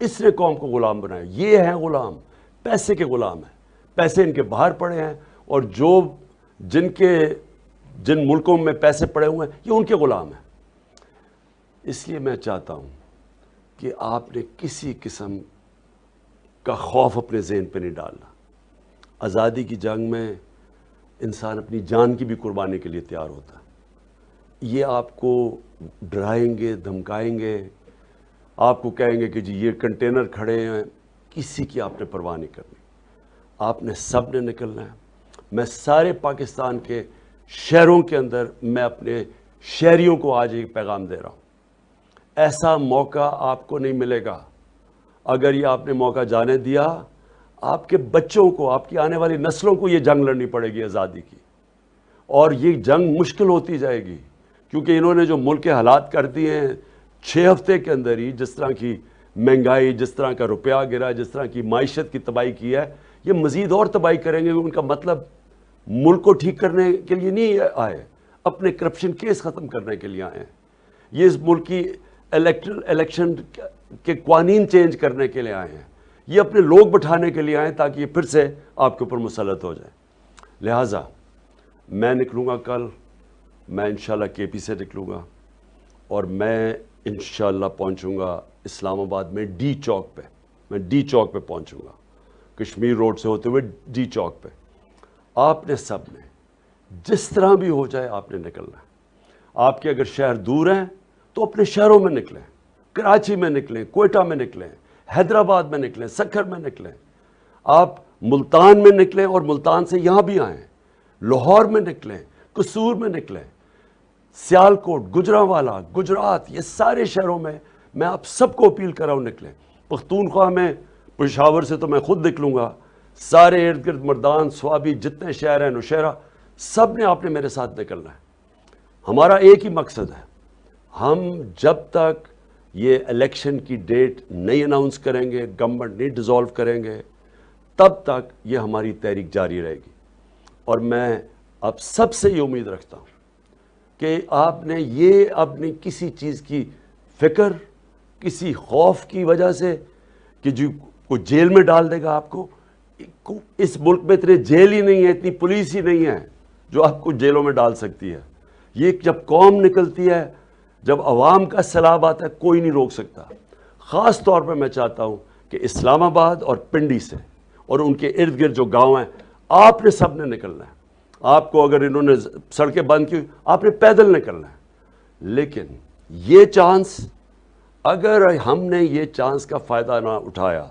اس نے قوم کو غلام بنایا. یہ ہیں غلام, پیسے کے غلام ہیں, پیسے ان کے باہر پڑے ہیں, اور جن ملکوں میں پیسے پڑے ہوئے ہیں یہ ان کے غلام ہیں. اس لیے میں چاہتا ہوں کہ آپ نے کسی قسم کا خوف اپنے ذہن پہ نہیں ڈالنا. آزادی کی جنگ میں انسان اپنی جان کی بھی قربانی کے لیے تیار ہوتا ہے. یہ آپ کو ڈرائیں گے, دھمکائیں گے, آپ کو کہیں گے کہ جی یہ کنٹینر کھڑے ہیں, کسی کی آپ نے پرواہ نہیں کرنی. آپ نے سب نے نکلنا ہے. میں سارے پاکستان کے شہروں کے اندر میں اپنے شہریوں کو آج ایک پیغام دے رہا ہوں, ایسا موقع آپ کو نہیں ملے گا. اگر یہ آپ نے موقع جانے دیا, آپ کے بچوں کو, آپ کی آنے والی نسلوں کو یہ جنگ لڑنی پڑے گی آزادی کی, اور یہ جنگ مشکل ہوتی جائے گی, کیونکہ انہوں نے جو ملک کے حالات کر دیے ہیں 6 ہفتے کے اندر ہی, جس طرح کی مہنگائی, جس طرح کا روپیہ گرا, جس طرح کی معیشت کی تباہی کی ہے, یہ مزید اور تباہی کریں گے. ان کا مطلب ملک کو ٹھیک کرنے کے لیے نہیں آئے, اپنے کرپشن کیس ختم کرنے کے لیے آئے ہیں. یہ اس ملک کی الیکشن کے قوانین چینج کرنے کے لیے آئے ہیں. یہ اپنے لوگ بٹھانے کے لیے آئے ہیں تاکہ یہ پھر سے آپ کے اوپر مسلط ہو جائیں. لہٰذا میں نکلوں گا کل, میں انشاءاللہ کے پی سے نکلوں گا, اور میں انشاءاللہ پہنچوں گا اسلام آباد میں ڈی چوک پہ. میں ڈی چوک پہ پہنچوں گا, کشمیر روڈ سے ہوتے ہوئے ڈی چوک پہ. آپ نے سب نے جس طرح بھی ہو جائے آپ نے نکلنا ہے. آپ کے اگر شہر دور ہیں تو اپنے شہروں میں نکلیں, کراچی میں نکلیں, کوئٹہ میں نکلیں, حیدرآباد میں نکلیں, سکھر میں نکلیں, آپ ملتان میں نکلیں اور ملتان سے یہاں بھی آئیں, لاہور میں نکلیں, قصور میں نکلیں, سیالکوٹ, گجرانوالہ, گجرات, یہ سارے شہروں میں آپ سب کو اپیل کر رہا ہوں نکلیں. پختونخوا میں پشاور سے تو میں خود نکلوں گا, سارے ارد گرد مردان, سوابی, جتنے شہر ہیں, نوشہرہ, سب نے آپ نے میرے ساتھ نکلنا ہے. ہمارا ایک ہی مقصد ہے, ہم جب تک یہ الیکشن کی ڈیٹ نہیں اناؤنس کریں گے, گورنمنٹ نہیں ڈیزالو کریں گے, تب تک یہ ہماری تحریک جاری رہے گی. اور میں اب سب سے یہ امید رکھتا ہوں کہ آپ نے یہ اپنی کسی چیز کی فکر, کسی خوف کی وجہ سے کہ جو کوئی جیل میں ڈال دے گا آپ کو, اس ملک میں اتنے جیل ہی نہیں ہے, اتنی پولیس ہی نہیں ہے جو آپ کو جیلوں میں ڈال سکتی ہے. یہ جب قوم نکلتی ہے, جب عوام کا سیلاب آتا ہے, کوئی نہیں روک سکتا. خاص طور پہ میں چاہتا ہوں کہ اسلام آباد اور پنڈی سے اور ان کے ارد گرد جو گاؤں ہیں, آپ نے سب نے نکلنا ہے. آپ کو اگر انہوں نے سڑکیں بند کی, آپ نے پیدل نکلنا ہے. لیکن یہ چانس, اگر ہم نے یہ چانس کا فائدہ نہ اٹھایا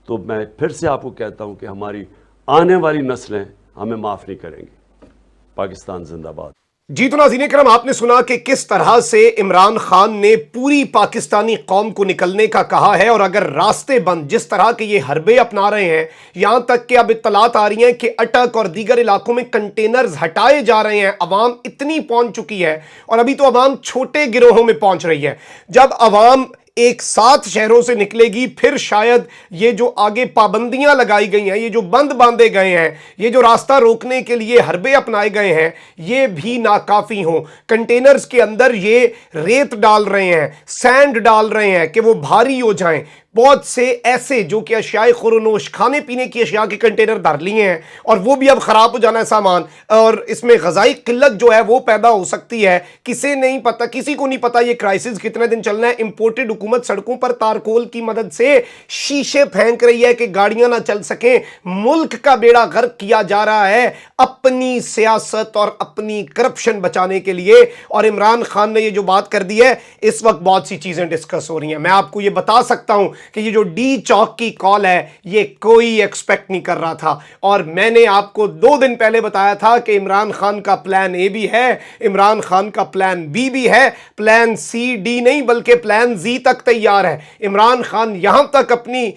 تو میں پھر سے آپ کو کہتا ہوں کہ ہماری آنے والی نسلیں ہمیں معاف نہیں کریں گی. پاکستان زندہ باد. جی تو ناظرین کرام, آپ نے سنا کہ کس طرح سے عمران خان نے پوری پاکستانی قوم کو نکلنے کا کہا ہے, اور اگر راستے بند, جس طرح کے یہ حربے اپنا رہے ہیں, یہاں تک کہ اب اطلاعات آ رہی ہیں کہ اٹک اور دیگر علاقوں میں کنٹینرز ہٹائے جا رہے ہیں, عوام اتنی پہنچ چکی ہے, اور ابھی تو عوام چھوٹے گروہوں میں پہنچ رہی ہے. جب عوام ایک ساتھ شہروں سے نکلے گی, پھر شاید یہ جو آگے پابندیاں لگائی گئی ہیں, یہ جو بند باندھے گئے ہیں, یہ جو راستہ روکنے کے لیے حربے اپنائے گئے ہیں, یہ بھی ناکافی ہوں. کنٹینرز کے اندر یہ ریت ڈال رہے ہیں, سینڈ ڈال رہے ہیں کہ وہ بھاری ہو جائیں. بہت سے ایسے جو کہ اشیاء خورنوش, کھانے پینے کی اشیاء کے کنٹینر دھر لیے ہیں, اور وہ بھی اب خراب ہو جانا ہے سامان, اور اس میں غذائی قلت جو ہے وہ پیدا ہو سکتی ہے. کسی کو نہیں پتا یہ کرائسس کتنے دن چلنا ہے. امپورٹڈ حکومت سڑکوں پر تارکول کی مدد سے شیشے پھینک رہی ہے کہ گاڑیاں نہ چل سکیں. ملک کا بیڑا غرق کیا جا رہا ہے اپنی سیاست اور اپنی کرپشن بچانے کے لیے. اور عمران خان نے یہ جو بات کر دی ہے, اس وقت بہت سی چیزیں ڈسکس ہو رہی ہیں. میں آپ کو یہ بتا سکتا ہوں کہ یہ جو ڈی چوک کی کال ہے, یہ کوئی ایکسپیکٹ نہیں کر رہا تھا. اور میں نے آپ کو 2 دن پہلے بتایا تھا کہ عمران خان کا پلان اے بھی ہے, عمران خان کا پلان بی بھی ہے, پلان سی ڈی نہیں بلکہ پلان زی تک تیار ہے. عمران خان یہاں تک اپنی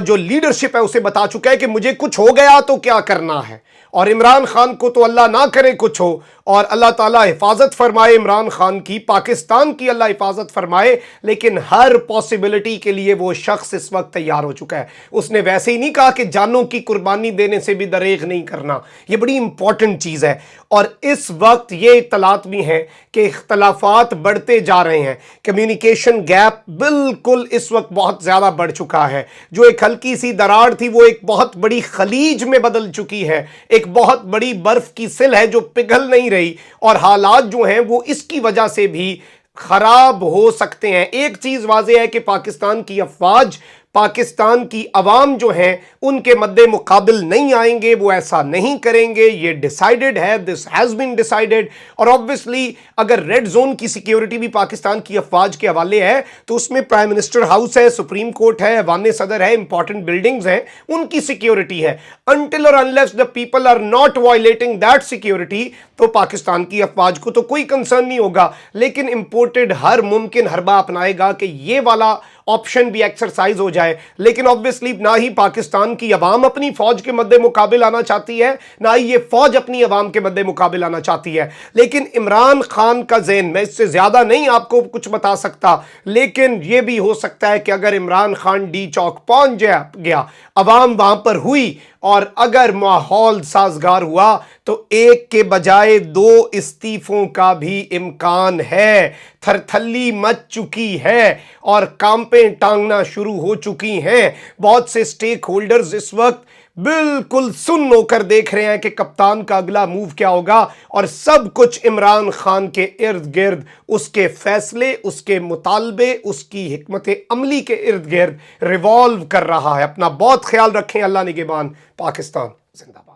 جو لیڈرشپ ہے اسے بتا چکا ہے کہ مجھے کچھ ہو گیا تو کیا کرنا ہے. اور عمران خان کو تو اللہ نہ کرے کچھ ہو, اور اللہ تعالیٰ حفاظت فرمائے عمران خان کی, پاکستان کی اللہ حفاظت فرمائے, لیکن ہر پاسبلٹی کے لیے وہ شخص اس وقت تیار ہو چکا ہے. اس نے ویسے ہی نہیں کہا کہ جانوں کی قربانی دینے سے بھی دریغ نہیں کرنا. یہ بڑی امپورٹنٹ چیز ہے. اور اس وقت یہ اطلاعات بھی ہیں کہ اختلافات بڑھتے جا رہے ہیں، کمیونیکیشن گیپ بالکل اس وقت بہت زیادہ بڑھ چکا ہے، جو ایک ہلکی سی دراڑ تھی وہ ایک بہت بڑی خلیج میں بدل چکی ہے، ایک بہت بڑی برف کی سل ہے جو پگھل نہیں رہی، اور حالات جو ہیں وہ اس کی وجہ سے بھی خراب ہو سکتے ہیں۔ ایک چیز واضح ہے کہ پاکستان کی افواج، پاکستان کی عوام جو ہیں ان کے مد مقابل نہیں آئیں گے، وہ ایسا نہیں کریں گے، یہ ڈیسائیڈڈ ہے، دس ہیز بین ڈیسائیڈڈ۔ اور obviously اگر ریڈ زون کی سیکیورٹی بھی پاکستان کی افواج کے حوالے ہے تو اس میں پرائم منسٹر ہاؤس ہے، سپریم کورٹ ہے، ایوان صدر ہے، امپورٹنٹ بلڈنگز ہیں، ان کی سیکیورٹی ہے۔ until or unless the people are not violating that security تو پاکستان کی افواج کو تو کوئی کنسرن نہیں ہوگا، لیکن امپورٹڈ ہر ممکن حربہ اپنائے گا کہ یہ والا آپشن بھی ایکسرسائز ہو جائے۔ لیکن obviously نہ ہی پاکستان کی عوام اپنی فوج کے مد مقابل آنا چاہتی ہے، نہ ہی یہ فوج اپنی عوام کے مد مقابل آنا چاہتی ہے۔ لیکن عمران خان کا ذہن، میں اس سے زیادہ نہیں آپ کو کچھ بتا سکتا، لیکن یہ بھی ہو سکتا ہے کہ اگر عمران خان ڈی چوک پہنچ گیا، عوام وہاں پر ہوئی اور اگر ماحول سازگار ہوا تو ایک کے بجائے 2 استعفوں کا بھی امکان ہے۔ تھرتھلی مچ چکی ہے اور کانپیں ٹانگنا شروع ہو چکی ہیں۔ بہت سے سٹیک ہولڈرز اس وقت بالکل سن ہو کر دیکھ رہے ہیں کہ کپتان کا اگلا موو کیا ہوگا، اور سب کچھ عمران خان کے ارد گرد، اس کے فیصلے، اس کے مطالبے، اس کی حکمت عملی کے ارد گرد ریوالو کر رہا ہے۔ اپنا بہت خیال رکھیں۔ اللہ نگہبان۔ پاکستان زندہ باد۔